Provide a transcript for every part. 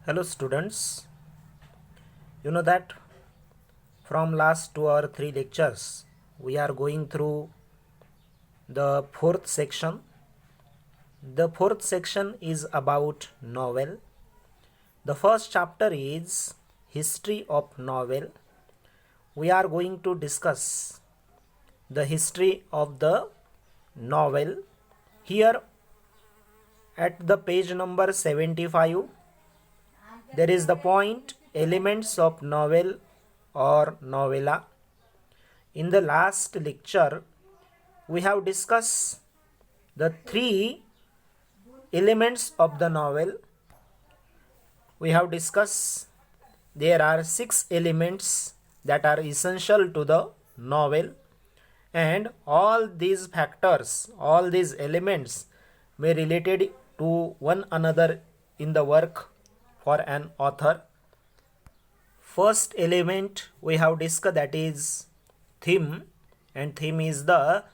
Hello students, you know that from last 2 or 3 lectures we are going through the fourth section. The fourth section is about novel. The first chapter is history of novel. We are going to discuss the history of the novel. Here at the page number 75 there is the point elements of novel or novella. In the last lecture, we have discussed the 3 elements of the novel. We have discussed there are 6 elements that are essential to the novel, and all these factors, all these elements may related to one another in the work for an author. First element we have discussed, that is theme, and theme is the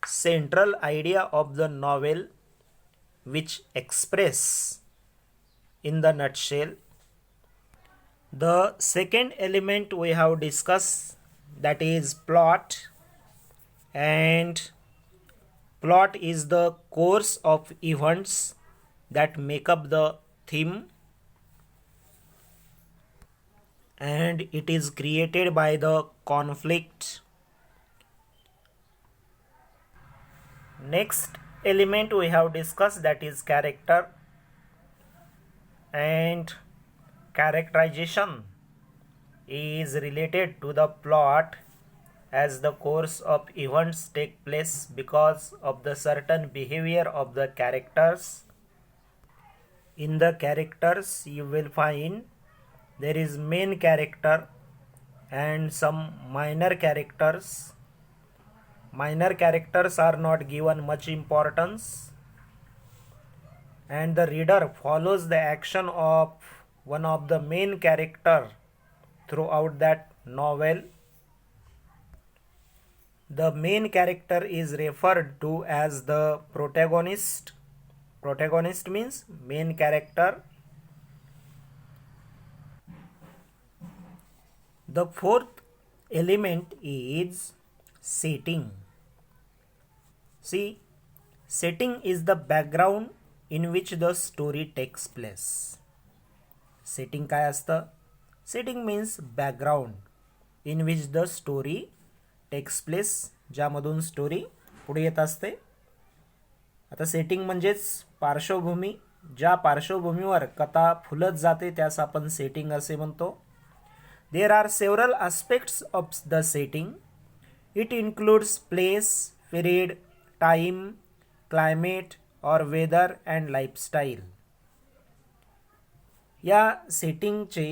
central idea of the novel which express in the nutshell. The second element we have discussed, that is plot, and plot is the course of events that make up the theme, and it is created by the conflict. Next element we have discussed, that is character, and characterization is related to the plot as the course of events take place because of the certain behavior of the characters. In the characters you will find there is main character and some minor characters. Minor characters are not given much importance, and the reader follows the action of one of the main character throughout that novel. The main character is referred to as the protagonist. Protagonist means main character. The fourth element is setting. See, setting is the background in which the story takes place. Setting काय असतं? Setting means background in which the story takes place, ज्यामधून story पुढे येत असते. आता setting म्हणजेच पार्श्वभूमी, ज्या पार्श्वभूमीवर कथा फुलत जाते त्यास आपण सेटिंग असे म्हणतो. There are several aspects of the setting. It includes place, period, time, climate or weather and lifestyle. या सेटिंगचे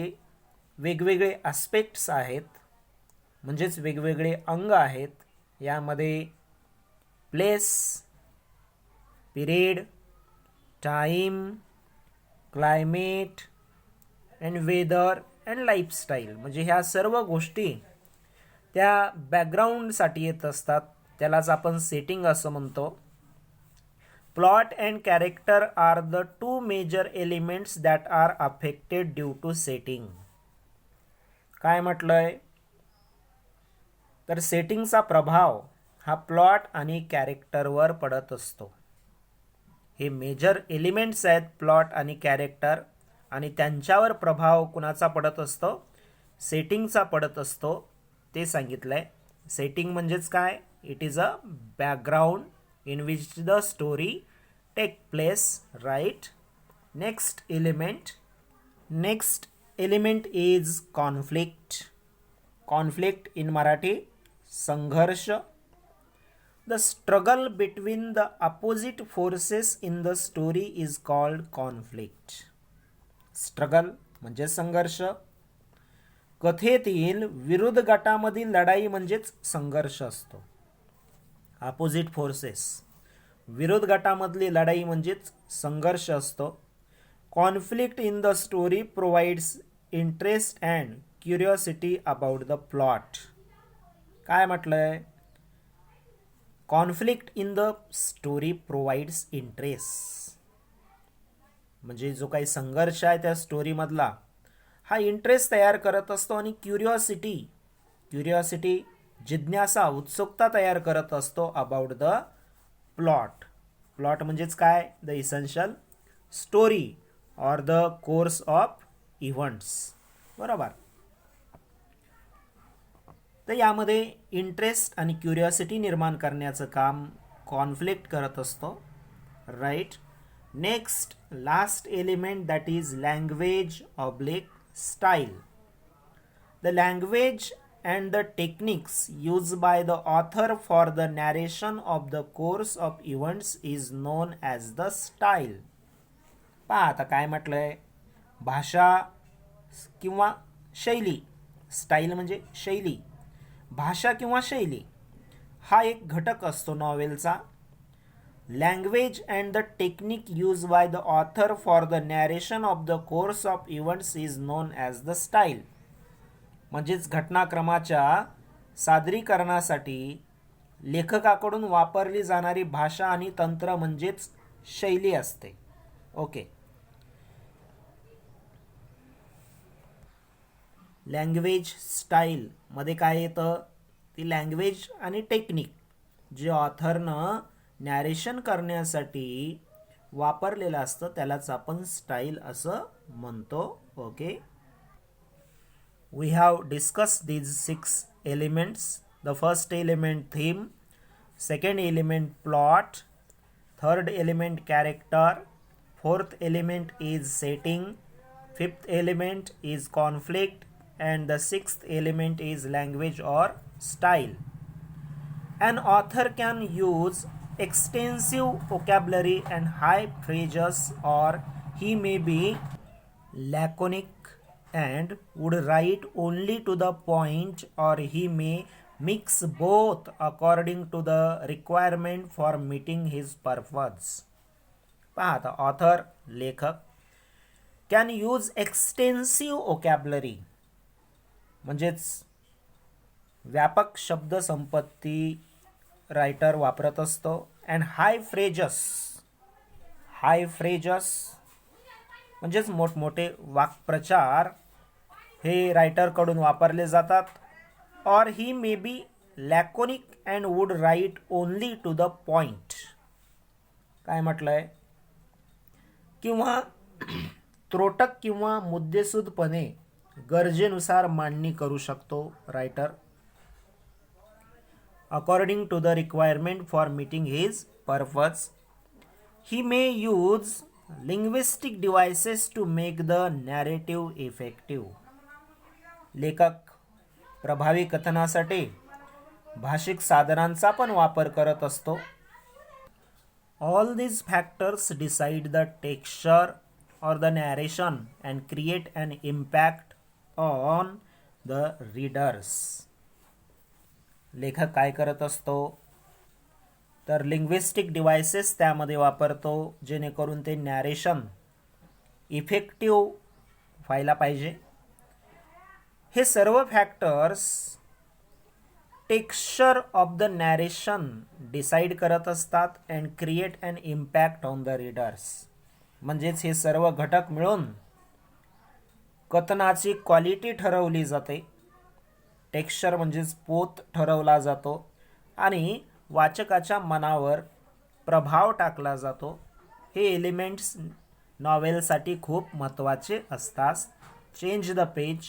वेगवेगळे ॲस्पेक्ट्स आहेत, म्हणजेच वेगवेगळे अंग आहेत. यामध्ये place, period, time, climate and weather and lifestyle, म्हणजे ह्या सर्व गोष्टी त्या बॅकग्राऊंडसाठी येत असतात. त्यालाच आपण सेटिंग असं म्हणतो. Plot and character are the 2 major elements that are affected due to setting. काय म्हटलंय तर सेटिंगचा प्रभाव हा प्लॉट आणि कॅरेक्टरवर पडत असतो. हे मेजर एलिमेंट्स आहेत प्लॉट आणि कॅरेक्टर, आणि त्यांच्यावर प्रभाव कुणाचा पडत असतो? सेटिंगचा पडत असतो. ते सांगितलंय. सेटिंग म्हणजेच काय? It is a background in which the story take place, right. Next element is conflict. Conflict in Marathi संघर्ष. The struggle between the opposite forces in the story is called conflict. Struggle म्हणजे संघर्ष. कथेतील विरुद्ध गटामधील लढाई म्हणजेच संघर्ष असतो. ऑपोजिट फोर्सेस, विरुद्ध गटामधली लढाई म्हणजेच संघर्ष असतो. Conflict in the story provides interest and curiosity about the plot. काय म्हटलंय? Conflict in the story provides interest, म्हणजे जो काही संघर्ष आहे त्या स्टोरीमधला हा इंटरेस्ट तयार करत असतो आणि क्युरिओसिटी जिज्ञासा उत्सुकता तयार करत असतो अबाउट द प्लॉट म्हणजेच काय the essential story or the course of events बरोबर. तर यामध्ये इंटरेस्ट आणि क्युरिओसिटी निर्माण करण्याचं काम कॉन्फ्लिक्ट करत असतो right. Next last element that is language oblique style. The language and the techniques used by the author for the narration of the course of events is known as the style. पहा आता काय म्हटलंय, भाषा किंवा शैली, style म्हणजे शैली, भाषा किंवा शैली हा एक घटक असतो नॉवेलचा. Language and the technique use by the author for the narration of the course of events is known as the style. म्हणजेच घटनाक्रमाच्या सादरीकरणासाठी लेखकाकडून वापरली जाणारी भाषा आणि तंत्र म्हणजेच शैली असते. ओके. लँग्वेज स्टाईल मध्ये काय येतं, ती लँग्वेज आणि टेक्निक जे ऑथरनं नॅरेशन करण्यासाठी वापरलेलं असतं त्यालाच आपण स्टाईल असं म्हणतो. Okay. We have discussed these 6 elements. The first element theme, second element plot, third element character, fourth element is setting, fifth element is conflict, and the sixth element is language or style. An author can use extensive vocabulary and high phrases, or he may be laconic and would write only to the point, or he may mix both according to the requirement for meeting his purpose. पहा आता author लेखक can use extensive vocabulary म्हणजेच व्यापक शब्द संपत्ती writer वापरत असतो. And high phrases म्हणजेच मोठमोठे वाक्प्रचार हे रायटरकडून वापरले जातात. Or he may be laconic and would write only to the point. काय म्हटलंय, किंवा त्रोटक किंवा मुद्देसूदपणे गरजेनुसार मांडणी करू शकतो writer. According to the requirement for meeting his purpose. He may use linguistic devices to make the narrative effective. लेखक प्रभावी कथनासाठी भाषिक साधनांचा पण वापर करत असतो. All these factors decide the texture or the narration and create an impact on the readers. लेखक काय करत असतो तर लिंग्विस्टिक डिव्हायसेस त्यामध्ये वापरतो जेणेकरून ते नॅरेशन इफेक्टिव्ह व्हायला पाहिजे. हे सर्व factors texture of the narration decide करत असतात and create an impact on the readers. म्हणजेच हे सर्व घटक मिळून कथनाची क्वालिटी ठरवली जाते. टेक्स्चर म्हणजेच पोत ठरवला जातो आणि वाचकाच्या मनावर प्रभाव टाकला जातो. हे एलिमेंट्स नॉवेलसाठी खूप महत्त्वाचे असतात. Change the page.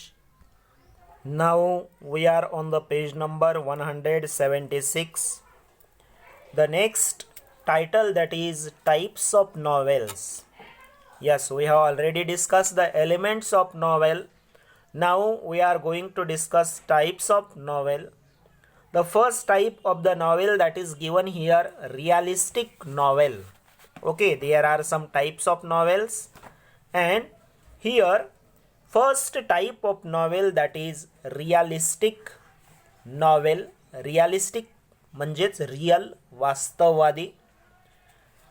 Now we are on the page number 176. The next title that is types of novels. Yes, we have already discussed the elements of novel. Now we are going to discuss types of novel. The first type of the novel that is given here, realistic novel. Okay, there are some types of novels, and here first type of novel that is realistic novel. Realistic म्हणजेच real, वास्तववादी.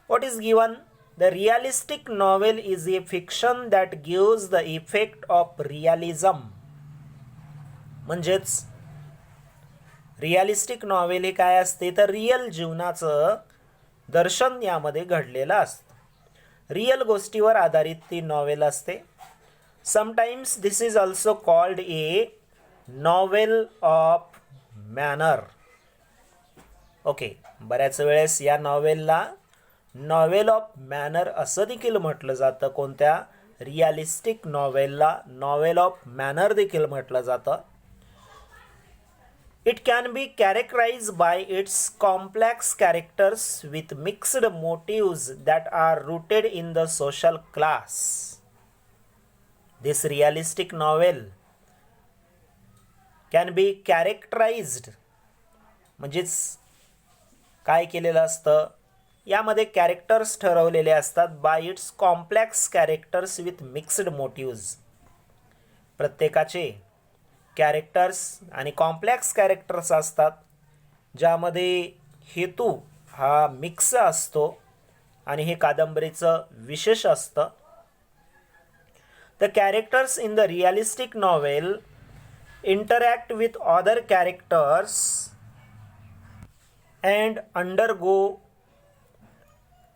What is given? The realistic novel is a fiction that gives the effect of realism. म्हणजेच realistic novel हे काय असते तर real जीवनाचं दर्शन यामध्ये घडलेलं असतं. रिअल गोष्टीवर आधारित ती नॉवेल असते. Sometimes this is also called a novel of manner. Okay, बऱ्याच वेळेस या नॉवेलला नॉवेल ऑफ मॅनर असं देखील म्हटलं जातं. कोणत्या? रिअलिस्टिक नॉवेलला नॉवेल ऑफ मॅनर देखील म्हटलं जातं. It can be characterized by its complex characters with mixed motives that are rooted in the social class. This realistic novel can be characterized म्हणजेच काय केलेलं असतं, यामध्ये कॅरेक्टर्स ठरवलेले असतात by its complex characters with mixed motives. प्रत्येकाचे characters आणि complex characters असतात ज्यामध्ये हेतू हा मिक्स असतो आणि हे कादंबरीचं विशेष असतं. The characters in the realistic novel interact with other characters and undergo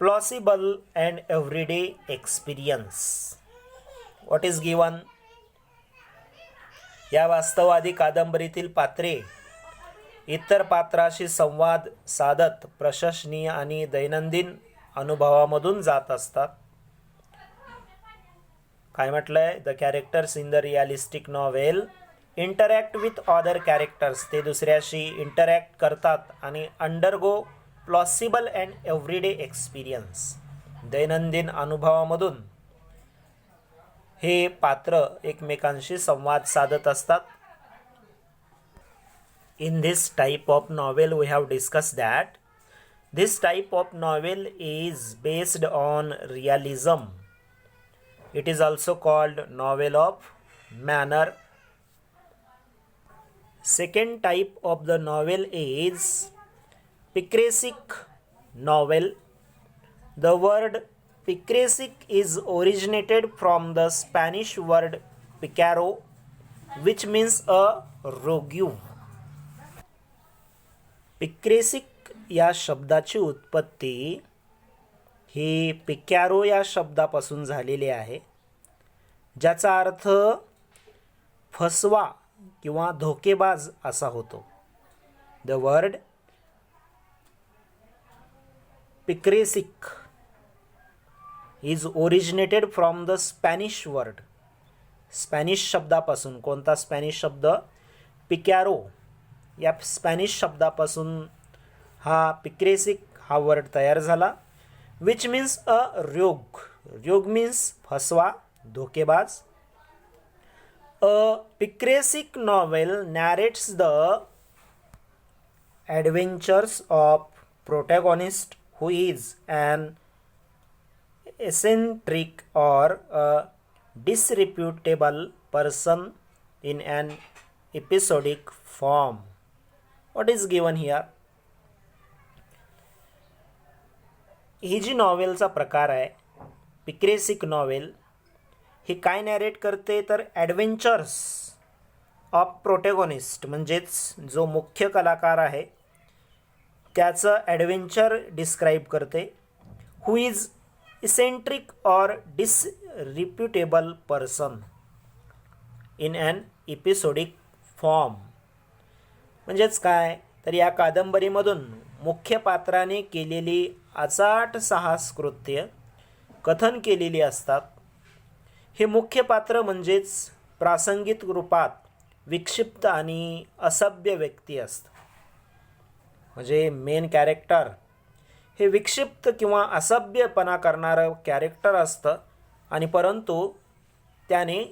plausible and everyday experience. What is given? या वास्तववादी कादंबरीतील पात्रे इतर पात्राशी संवाद साधत प्रशंसनीय आणि दैनंदिन अनुभवामधून जात असतात. काय म्हटलंय? The characters in the realistic novel interact with other characters, ते दुसऱ्याशी इंटरॅक्ट करतात आणि undergo plausible and everyday experience, दैनंदिन अनुभवामधून हे पात्र एकमेकांशी संवाद साधत असतात. In this type of novel we have discussed that this type of novel is based on realism. It is also called novel of manner. Second type of the novel is picaresque novel. The word picaresque is originated from the Spanish word picaro, which means a rogue. पिक्रेसिक या शब्दाची उत्पत्ती ही पिकॅरो या शब्दापासून झालेली आहे, ज्याचा अर्थ फसवा किंवा धोकेबाज असा होतो. The word picaresque is originated from the Spanish word. Spanish शब्दापासून. कोणता स्पॅनिश शब्द? पिकॅरो. या स्पॅनिश शब्दापासून हा पिक्रेसिक हा वर्ड तयार झाला. विच मीन्स अ रोग. रोग मीन्स फसवा, धोकेबाज. A picaresque novel narrates the adventures of protagonist who is an eccentric or a disreputable person in an episodic form. What is given here? ही जी नॉवेलचा प्रकार आहे पिक्रेसिक नॉवेल, ही काय नॅरेट करते तर ॲडव्हेंचर्स ऑफ प्रोटॅगॉनिस्ट, म्हणजेच जो मुख्य कलाकार आहे त्याचं ॲडव्हेंचर डिस्क्राईब करते. Who is eccentric or disreputable person in an episodic form. म्हणजेच काय तर या कादंबरीमधून मुख्य पात्राने केलेली अचाट साहस कृत्य कथन केलेली असतात. हे मुख्य पात्र म्हणजेच प्रासंगिक रूपात विक्षिप्त आणि असभ्य व्यक्ती असतात. म्हणजे मेन कॅरेक्टर हे विक्षिप्त किंवा असभ्यपणा करणारं कॅरेक्टर असतं आणि परंतु त्याने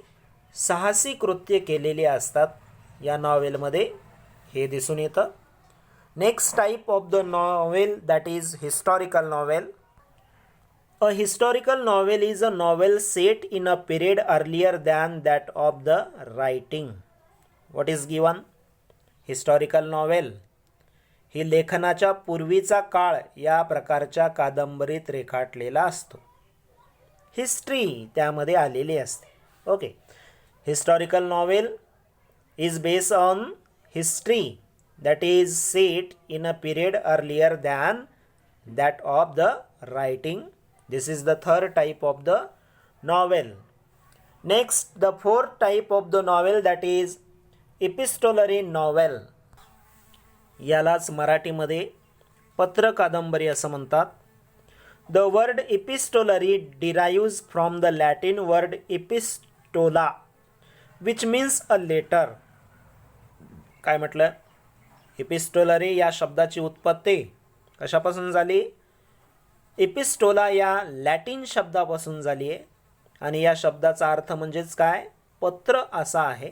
साहसी कृत्य केलेली असतात. या नॉवेलमध्ये हे दिसून येतं. Next type of the novel that is historical novel. A historical novel is a novel set in a period earlier than that of the writing. What is given? Historical novel ही लेखनाच्या पूर्वीचा काळ या प्रकारच्या कादंबरीत रेखाटलेला असतो. हिस्ट्री त्यामध्ये आलेली असते. Okay, historical novel is based on history that is set in a period earlier than that of the writing. This is the third type of the novel. Next, the fourth type of the novel, that is epistolary novel. यालाच मराठीमध्ये पत्र कादंबरी असं म्हणतात. The word epistolary derives from the Latin word epistola, which means a letter. काय म्हटलं? Epistolary या शब्दाची उत्पत्ती कशापासून झाली? एपिस्टोला या लॅटिन शब्दापासून झाली आहे आणि या शब्दाचा अर्थ म्हणजेच काय? पत्र असा आहे.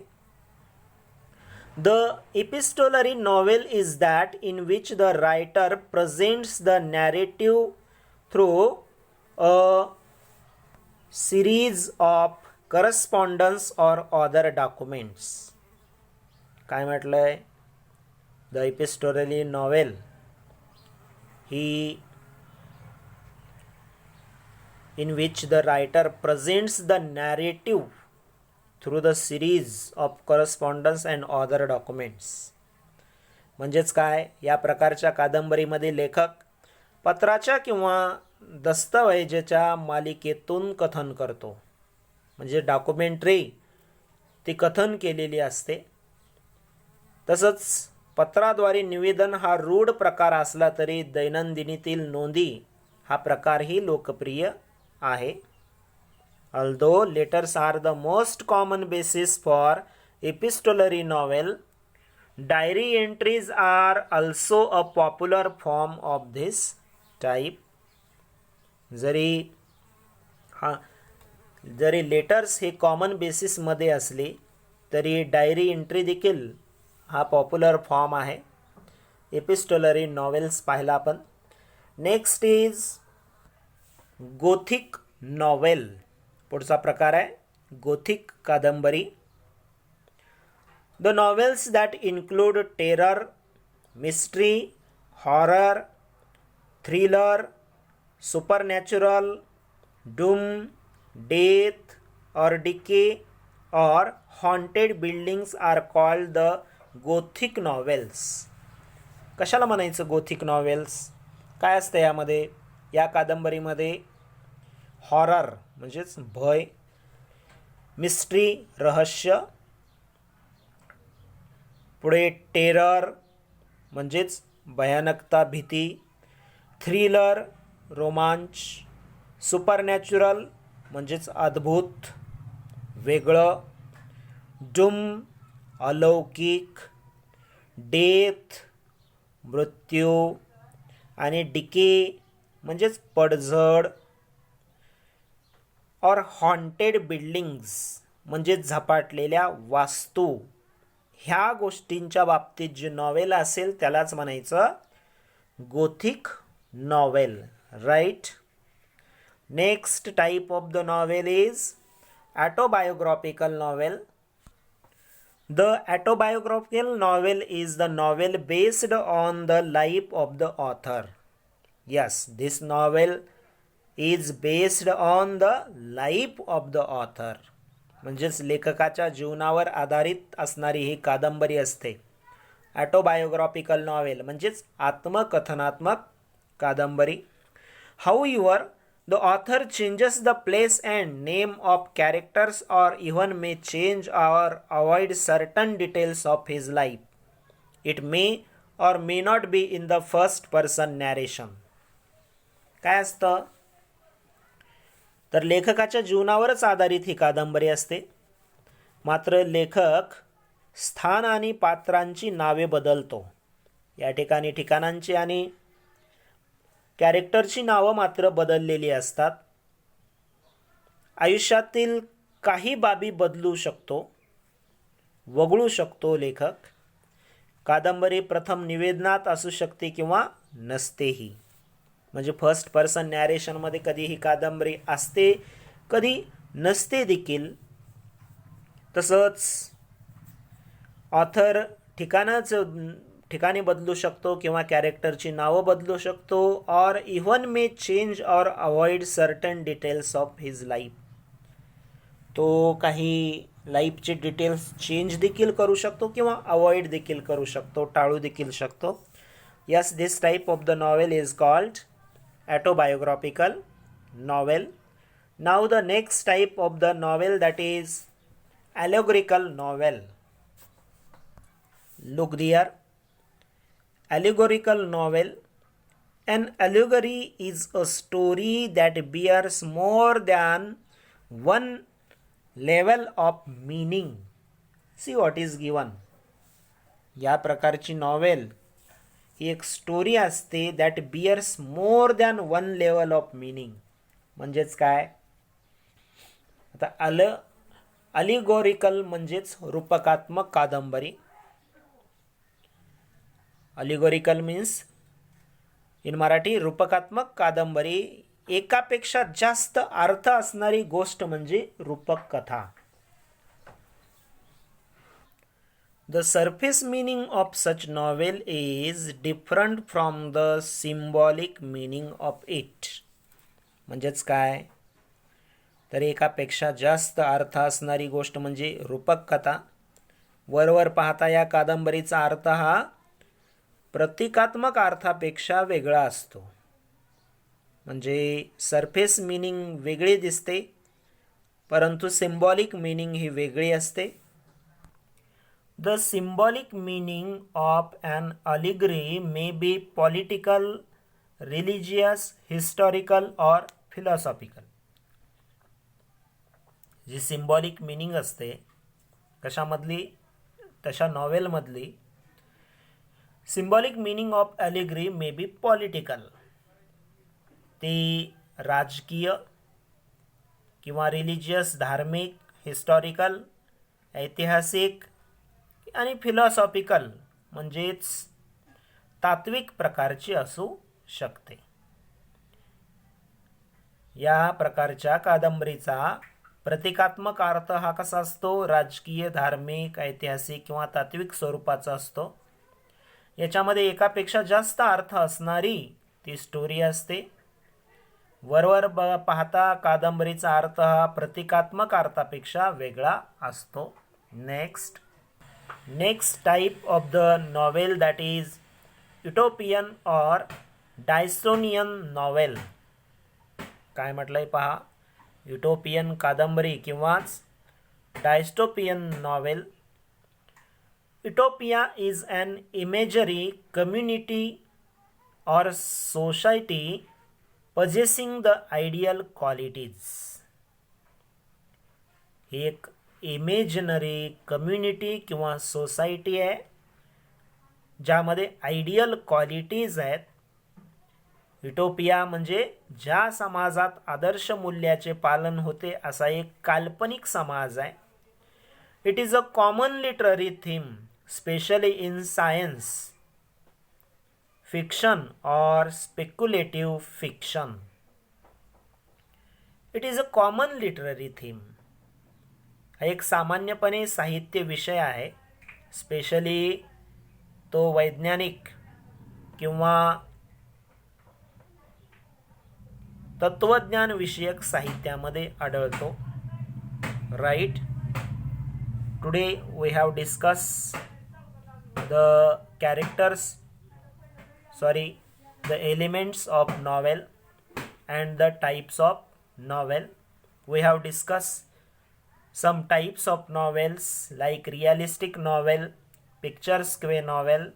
The epistolary novel is that in which the writer presents the narrative through a series of correspondence or other documents. काय म्हटलंय? The epistolary novel he in which the writer presents the narrative through the series of correspondence and other documents. म्हणजेच काय? या प्रकारच्या कादंबरीमध्ये लेखक पत्राच्या किंवा दस्तऐवजाच्या मालिकेतून कथन करतो. म्हणजे डॉक्युमेंटरी ती कथन केलेली असते. तसंच पत्राद्वारे निवेदन हा रूढ प्रकार असला तरी दैनंदिनीतील नोंदी हा प्रकारही लोकप्रिय आहे. Although letters are the most common basis for epistolary novel, diary entries are also a popular form of this type. जरी लेटर्स हे कॉमन बेसिसमध्ये असले तरी डायरी एंट्री देखील हा पॉप्युलर फॉर्म आहे एपिस्टोलरी नॉवेल्स पाहिला आपण. Next is Gothic novel. पुढचा प्रकार आहे गोथिक कादंबरी. The novels that include terror, mystery, horror, thriller, supernatural, doom, death और डिके और haunted buildings are called the Gothic novels. कशाला म्हणायचं गोथिक नॉवेल्स? काय असतं यामध्ये? या कादंबरीमध्ये हॉरर म्हणजेच भय, मिस्ट्री रहस्य, पुढे टेरर म्हणजेच भयानकता भीती, थ्रिलर रोमांच, सुपरनॅचरल म्हणजेच अद्भुत वेगळं, डूम अलौकिक, डेथ मृत्यू आणि डिके म्हणजेच पडझड, और हॉन्टेड बिल्डिंग्स म्हणजे झपाटलेल्या वास्तू. ह्या गोष्टींच्या बाबतीत जे नॉवेल असेल त्यालाच म्हणायचं Gothic novel. Right. Next type of the novel is autobiographical novel. The autobiographical novel is the novel based on the life of the author. Yes, this novel is based on the life of the author. म्हणजेच लेखकाच्या जीवनावर आधारित असणारी ही कादंबरी असते. Autobiographical novel म्हणजेच आत्मकथनात्मक कादंबरी. However, the author changes the place and name of characters or even may change or avoid certain details of his life. It may or may not be in the first person narration. काय असतं? तर लेखकाच्या जीवनावरच आधारित ही कादंबरी असते. मात्र लेखक स्थान आणि पात्रांची नावे बदलतो. या ठिकाणी ठिकाणांची आणि कॅरेक्टरची नावं मात्र बदललेली असतात. आयुष्यातील काही बाबी बदलू शकतो, वगळू शकतो लेखक. कादंबरी प्रथम निवेदनात असू शकते किंवा नसतेही. म्हणजे फर्स्ट पर्सन नॅरेशनमध्ये कधी ही कादंबरी असते, कधी नसते देखील. तसंच ऑथर ठिकाणी बदलू शकतो किंवा कॅरेक्टरची नावं बदलू शकतो. और इवन मे चेंज और avoid certain details of his life. तो काही लाईफचे डिटेल्स चेंज देखील करू शकतो किंवा अवॉइड देखील करू शकतो, टाळू देखील शकतो. Yes, this type of the novel is called autobiographical novel. Now the next type of the novel, that is allegorical novel. Look there. Allegorical novel. An allegory is a story that bears more than one level of meaning. See what is given. या प्रकारची novel ही एक story असते that bears more than one level of meaning. म्हणजेच काय, आता allegorical म्हणजेच रूपकात्मक कादंबरी. अलिगोरिकल मीन्स इन मराठी रूपकात्मक कादंबरी. एकापेक्षा जास्त अर्थ असणारी गोष्ट म्हणजे रूपक कथा. The surface meaning of such novel is different from the symbolic meaning of it. म्हणजेच काय, तर एकापेक्षा जास्त अर्थ असणारी गोष्ट म्हणजे रूपक कथा. वरवर पाहता या कादंबरीचा अर्थ हा प्रतिकात्मक अर्थापेक्षा वेगळा असतो. म्हणजे सरफेस मिनिंग वेगळी दिसते, परंतु सिम्बॉलिक मिनिंग ही वेगळी असते. The symbolic meaning of an allegory may be political, religious, historical or philosophical. G symbolic meaning असते कशामधली, तशा नॉवेलमधली. symbolic meaning of allegory may be political. ती राजकीय किंवा रिलिजियस, धार्मिक, हिस्टॉरिकल, ऐतिहासिक आणि फिलॉसॉफिकल म्हणजेच तात्विक प्रकारची असू शकते. या प्रकारच्या कादंबरीचा प्रतिकात्मक अर्थ हा कसा असतो, राजकीय, धार्मिक, ऐतिहासिक किंवा तात्विक स्वरूपाचा असतो. याच्यामध्ये एकापेक्षा जास्त अर्थ असणारी ती स्टोरी असते. वरवर पाहता कादंबरीचा अर्थ हा प्रतिकात्मक अर्थापेक्षा वेगळा असतो. Next type of the novel, that is utopian or Diconian novel. काय म्हटलंय पहा, युटोपियन कादंबरी किंवा dystopian novel. Utopia is an imaginary community or society possessing the ideal qualities. ही एक इमेजिनरी कम्युनिटी किंवा सोसायटी आहे ज्यामध्ये आयडियल क्वालिटीज आहेत. युटोपिया म्हणजे ज्या समाजात आदर्श मूल्याचे पालन होते असा एक काल्पनिक समाज आहे. It is a common literary theme especially in science fiction और speculative fiction. It is a common literary theme. हा एक सामान्यपणे साहित्य विषय आहे. स्पेशली तो वैज्ञानिक किंवा तत्वज्ञान विषयक साहित्यामध्ये आढळतो. Right. Today we have discuss the elements of novel and the types of novel. We have discussed some types of novels like realistic novel, picturesque novel,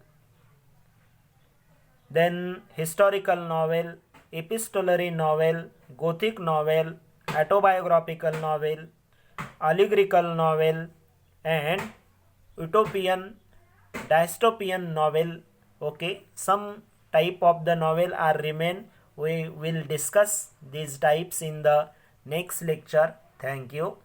then historical novel, epistolary novel, gothic novel, autobiographical novel, allegorical novel and utopian, dystopian novel. Okay, some type of the novel are remain. We will discuss these types in the next lecture. Thank you.